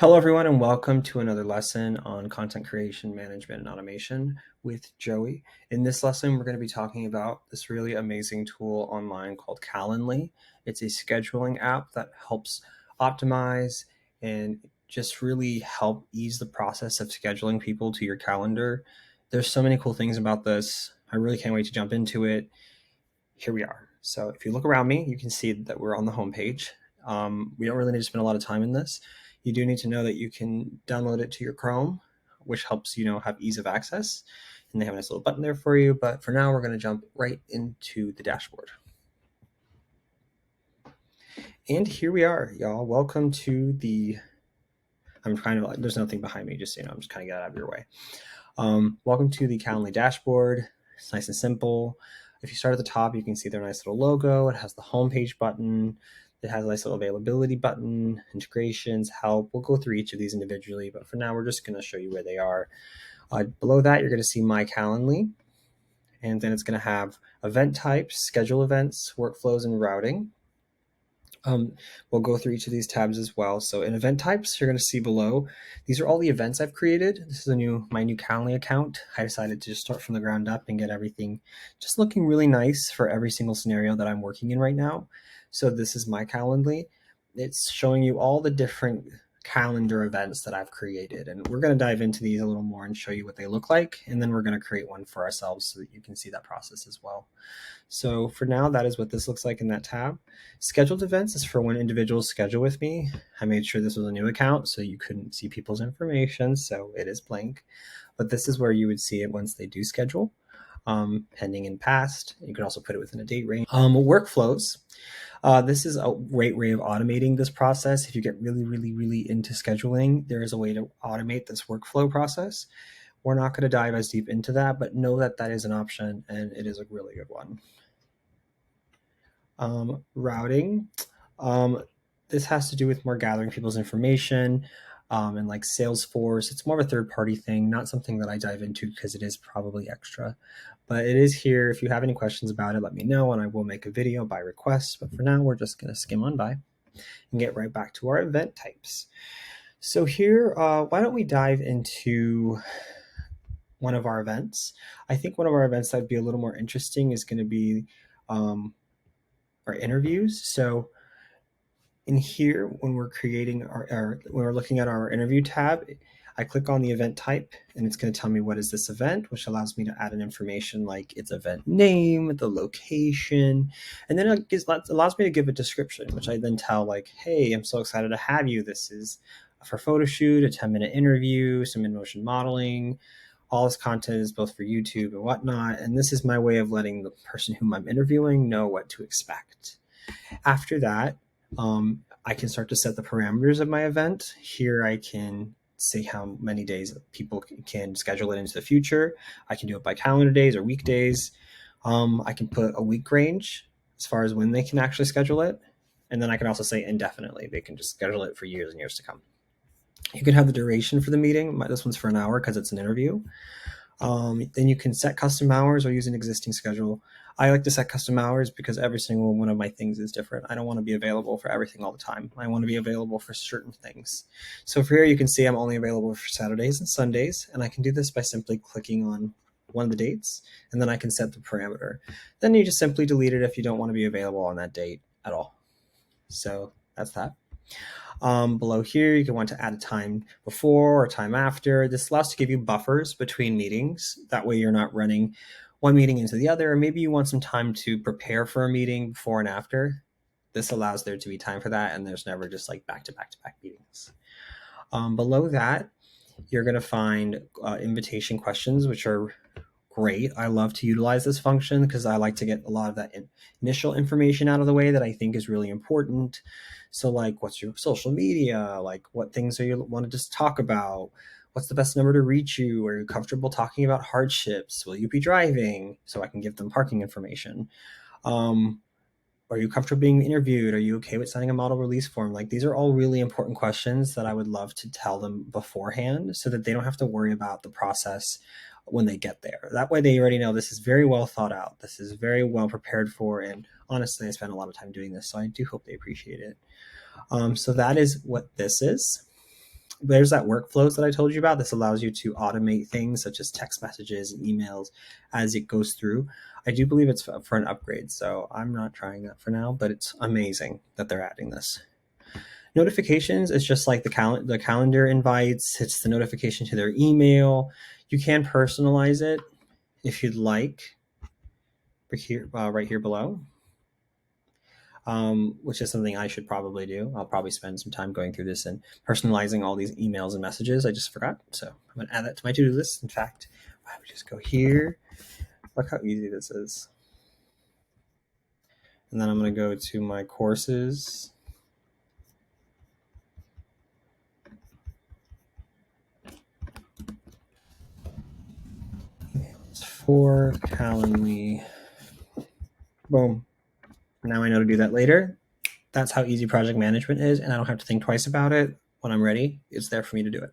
Hello, everyone, and welcome to another lesson on content creation, management, and automation with Joey. In this lesson, we're going to be talking about this really amazing tool online called Calendly. It's a scheduling app that helps optimize and just really help ease the process of scheduling people to your calendar. There's so many cool things about this. I really can't wait to jump into it. Here we are. So if you look around me, you can see that we're on the homepage. We don't really need to spend a lot of time in this. You do need to know that you can download it to your Chrome, which helps have ease of access. And they have a nice little button there for you. But for now, we're going to jump right into the dashboard. And here we are, y'all. Welcome to the. I'm kind of like, there's nothing behind me, just I'm just kind of get out of your way. Welcome to the Calendly dashboard. It's nice and simple. If you start at the top, you can see their nice little logo. It has the homepage button. It has a nice little availability button, integrations, help. We'll go through each of these individually, but for now, we're just going to show you where they are. Below that, you're going to see My Calendly, and then it's going to have event types, schedule events, workflows, and routing. We'll go through each of these tabs as well. So in event types, you're going to see below, these are all the events I've created. This is my new Calendly account. I decided to just start from the ground up and get everything just looking really nice for every single scenario that I'm working in right now. So this is my Calendly. It's showing you all the different calendar events that I've created. And we're going to dive into these a little more and show you what they look like. And then we're going to create one for ourselves so that you can see that process as well. So for now, that is what this looks like in that tab. Scheduled events is for when individuals schedule with me. I made sure this was a new account so you couldn't see people's information. So it is blank, but this is where you would see it once they do schedule. Pending in past. You could also put it within a date range. Workflows. This is a great way of automating this process. If you get really into scheduling, there is a way to automate this workflow process. We're not going to dive as deep into that, but know that that is an option, and it is a really good one. Routing. This has to do with more gathering people's information and like Salesforce. It's more of a third-party thing, not something that I dive into because it is probably extra. But it is here. If you have any questions about it, let me know, and I will make a video by request. But for now, we're just going to skim on by and get right back to our event types. So here, why don't we dive into one of our events? I think one of our events that would be a little more interesting is going to be our interviews. So in here, when we're creating when we're looking at our interview tab, I click on the event type and it's going to tell me what is this event, which allows me to add in information like its event name, the location, and then it allows me to give a description, which I then tell like, hey, I'm so excited to have you. This is for photo shoot, a 10-minute interview, some in-motion modeling. All this content is both for YouTube and whatnot. And this is my way of letting the person whom I'm interviewing know what to expect. After that, I can start to set the parameters of my event. Here I can say how many days people can schedule it into the future. I can do it by calendar days or weekdays. I can put a week range as far as when they can actually schedule it. And then I can also say indefinitely. They can just schedule it for years and years to come. You can have the duration for the meeting. This one's for an hour because it's an interview. Then you can set custom hours or use an existing schedule. I like to set custom hours because every single one of my things is different. I don't want to be available for everything all the time. I want to be available for certain things. So for here, you can see I'm only available for Saturdays and Sundays, and I can do this by simply clicking on one of the dates, and then I can set the parameter. Then you just simply delete it if you don't want to be available on that date at all. So that's that. Below here, you can want to add a time before or time after. This allows to give you buffers between meetings. That way you're not running one meeting into the other. Maybe you want some time to prepare for a meeting before and after. This allows there to be time for that, and there's never just like back-to-back meetings. Below that, you're going to find invitation questions, which are great. I love to utilize this function because I like to get a lot of that initial information out of the way that I think is really important. So like, what's your social media? Like, what things are you want to just talk about? What's the best number to reach you? Are you comfortable talking about hardships? Will you be driving? So I can give them parking information. Are you comfortable being interviewed? Are you okay with signing a model release form? Like, these are all really important questions that I would love to tell them beforehand so that they don't have to worry about the process when they get there. That way they already know this is very well thought out. This is very well prepared for. And honestly, I spent a lot of time doing this, so I do hope they appreciate it. So that is what this is. there's that workflows that I told you about. This allows you to automate things such as text messages and emails as it goes through. I do believe it's for an upgrade, so I'm not trying that for now, but it's amazing that they're adding this. Notifications is just like the calendar invites. It's the notification to their email. You can personalize it if you'd like, right here below, which is something I should probably do. I'll probably spend some time going through this and personalizing all these emails and messages. I just forgot, so I'm going to add that to my to-do list. In fact, I would just go here. Look how easy this is. And then I'm going to go to my courses. For Calendly. Boom. Now I know to do that later. That's how easy project management is, and I don't have to think twice about it. When I'm ready, it's there for me to do it.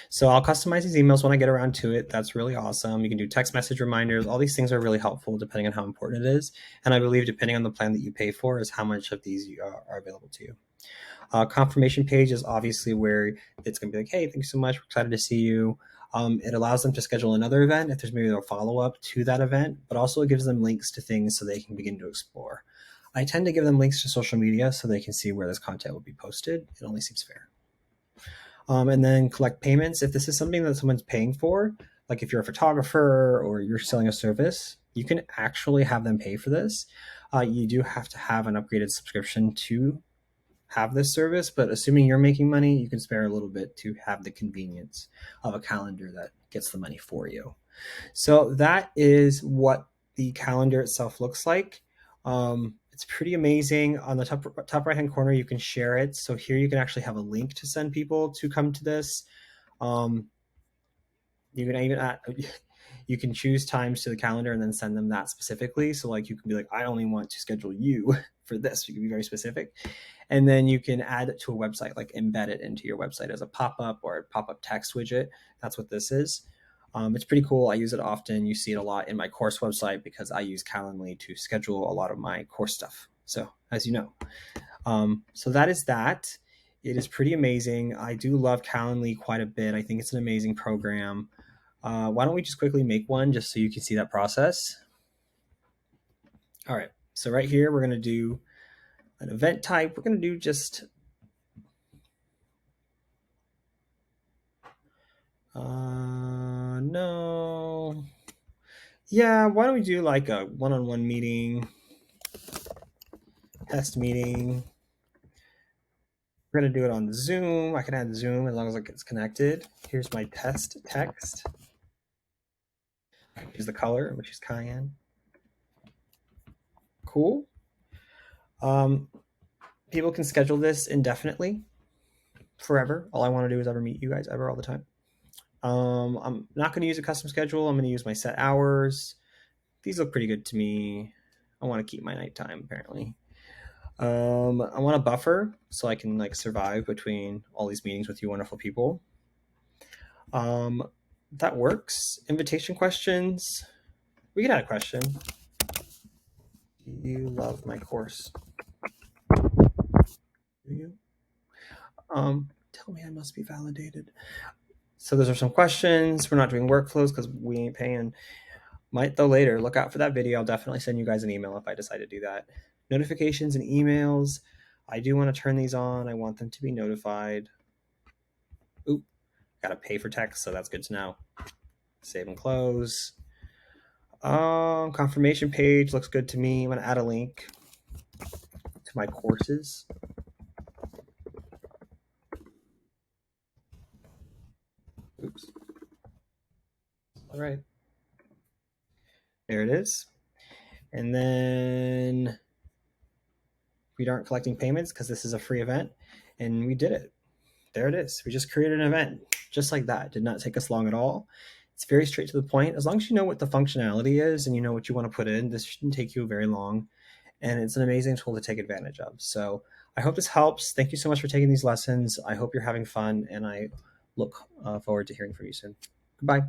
So I'll customize these emails when I get around to it. That's really awesome. You can do text message reminders. All these things are really helpful depending on how important it is. And I believe depending on the plan that you pay for is how much of these are available to you. Confirmation page is obviously where it's going to be like, hey, thank you so much. We're excited to see you. It allows them to schedule another event if there's maybe a follow-up to that event, but also it gives them links to things so they can begin to explore. I tend to give them links to social media so they can see where this content will be posted. It only seems fair. And then collect payments. If this is something that someone's paying for, like if you're a photographer or you're selling a service, you can actually have them pay for this. You do have to have an upgraded subscription to have this service, but assuming you're making money, you can spare a little bit to have the convenience of a calendar that gets the money for you. So that is what the calendar itself looks like. It's pretty amazing. On the top right hand corner, you can share it. So here you can actually have a link to send people to come to this. You can even you can choose times to the calendar and then send them that specifically. So like you can be like, I only want to schedule you for this. You can be very specific. And then you can add it to a website, like embed it into your website as a pop-up or a pop-up text widget. That's what this is. It's pretty cool. I use it often. You see it a lot in my course website because I use Calendly to schedule a lot of my course stuff. So as you know, so that is that. It is pretty amazing. I do love Calendly quite a bit. I think it's an amazing program. Why don't we just quickly make one just so you can see that process? All right. So right here, we're going to do an event type. We're going to do just no. Yeah, why don't we do like a one-on-one meeting, test meeting. We're going to do it on Zoom. I can add Zoom as long as it gets connected. Here's my test text. Here's the color, which is cayenne. Cool. People can schedule this indefinitely, forever. All I want to do is ever meet you guys ever all the time. I'm not going to use a custom schedule. I'm going to use my set hours. These look pretty good to me. I want to keep my nighttime apparently. I want a buffer so I can like survive between all these meetings with you wonderful people. That works. Invitation questions. We can add a question. Do you love my course? Do you? Tell me I must be validated. So those are some questions. We're not doing workflows because we ain't paying. Might though later. Look out for that video. I'll definitely send you guys an email if I decide to do that. Notifications and emails. I do want to turn these on. I want them to be notified. Oop, got to pay for text, so that's good to know. Save and close. Confirmation page looks good to me. I'm going to add a link to my courses. Oops. All right. There it is. And then we aren't collecting payments because this is a free event, and we did it. There it is. We just created an event just like that. It did not take us long at all. It's very straight to the point. As long as you know what the functionality is and you know what you want to put in, this shouldn't take you very long. And it's an amazing tool to take advantage of. So I hope this helps. Thank you so much for taking these lessons. I hope you're having fun, and I look forward to hearing from you soon. Goodbye.